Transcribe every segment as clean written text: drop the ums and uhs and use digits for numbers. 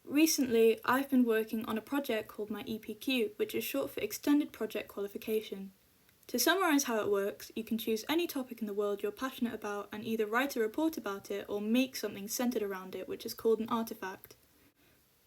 Recently, I've been working on a project called my EPQ, which is short for Extended Project Qualification. To summarise how it works, you can choose any topic in the world you're passionate about and either write a report about it or make something centred around it, which is called an artifact.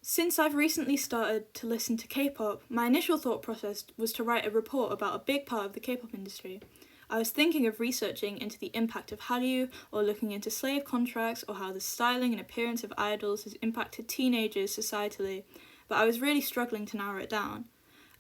Since I've recently started to listen to K-pop, my initial thought process was to write a report about a big part of the K-pop industry. I was thinking of researching into the impact of Hallyu, or looking into slave contracts, or how the styling and appearance of idols has impacted teenagers societally, but I was really struggling to narrow it down.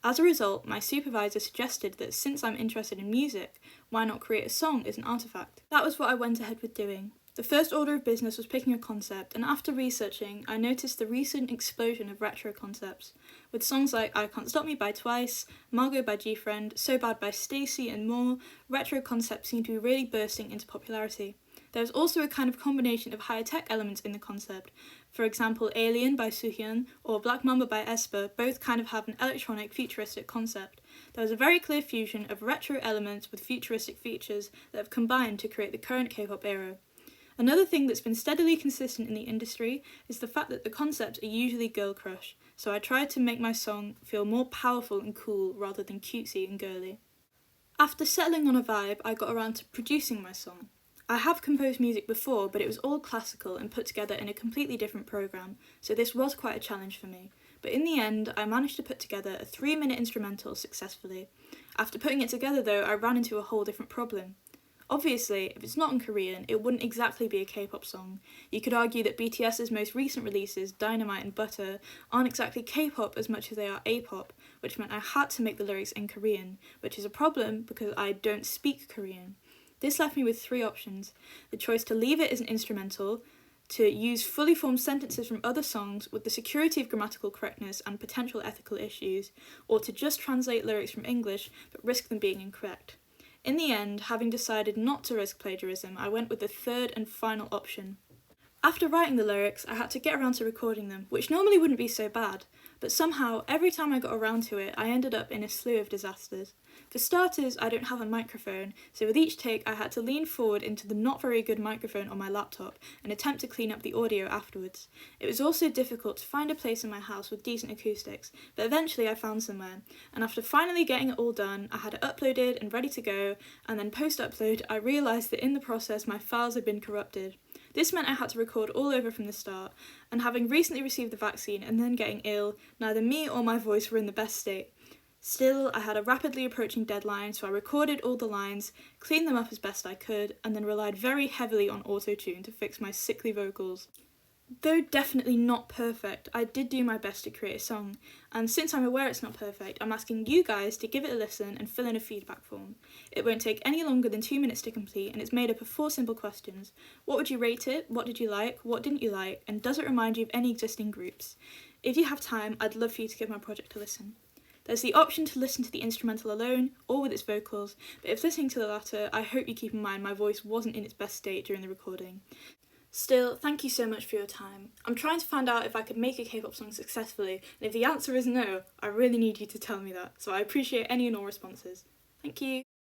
As a result, my supervisor suggested that since I'm interested in music, why not create a song as an artifact? That was what I went ahead with doing. The first order of business was picking a concept, and after researching, I noticed the recent explosion of retro concepts. With songs like I Can't Stop Me by Twice, Margot by G-Friend, So Bad by Stacey, and more, retro concepts seem to be really bursting into popularity. There is also a kind of combination of high-tech elements in the concept. For example, Alien by Soohyun or Black Mamba by aespa both kind of have an electronic, futuristic concept. There is a very clear fusion of retro elements with futuristic features that have combined to create the current K-pop era. Another thing that's been steadily consistent in the industry is the fact that the concepts are usually girl crush, so I tried to make my song feel more powerful and cool rather than cutesy and girly. After settling on a vibe, I got around to producing my song. I have composed music before, but it was all classical and put together in a completely different program, so this was quite a challenge for me. But in the end, I managed to put together a 3-minute instrumental successfully. After putting it together though, I ran into a whole different problem. Obviously, if it's not in Korean, it wouldn't exactly be a K-pop song. You could argue that BTS's most recent releases, Dynamite and Butter, aren't exactly K-pop as much as they are A-pop, which meant I had to make the lyrics in Korean, which is a problem because I don't speak Korean. This left me with 3 options: the choice to leave it as an instrumental, to use fully formed sentences from other songs with the security of grammatical correctness and potential ethical issues, or to just translate lyrics from English but risk them being incorrect. In the end, having decided not to risk plagiarism, I went with the third and final option. After writing the lyrics, I had to get around to recording them, which normally wouldn't be so bad, but somehow, every time I got around to it, I ended up in a slew of disasters. For starters, I don't have a microphone, so with each take I had to lean forward into the not very good microphone on my laptop and attempt to clean up the audio afterwards. It was also difficult to find a place in my house with decent acoustics, but eventually I found somewhere, and after finally getting it all done, I had it uploaded and ready to go, and then post-upload I realised that in the process my files had been corrupted. This meant I had to record all over from the start, and having recently received the vaccine and then getting ill, neither me or my voice were in the best state. Still, I had a rapidly approaching deadline, so I recorded all the lines, cleaned them up as best I could, and then relied very heavily on auto-tune to fix my sickly vocals. Though definitely not perfect, I did do my best to create a song, and since I'm aware it's not perfect, I'm asking you guys to give it a listen and fill in a feedback form. It won't take any longer than 2 minutes to complete, and it's made up of 4 simple questions. What would you rate it? What did you like? What didn't you like? And does it remind you of any existing groups? If you have time, I'd love for you to give my project a listen. There's the option to listen to the instrumental alone, or with its vocals, but if listening to the latter, I hope you keep in mind my voice wasn't in its best state during the recording. Still, thank you so much for your time. I'm trying to find out if I could make a K-pop song successfully, and if the answer is no, I really need you to tell me that, so I appreciate any and all responses. Thank you.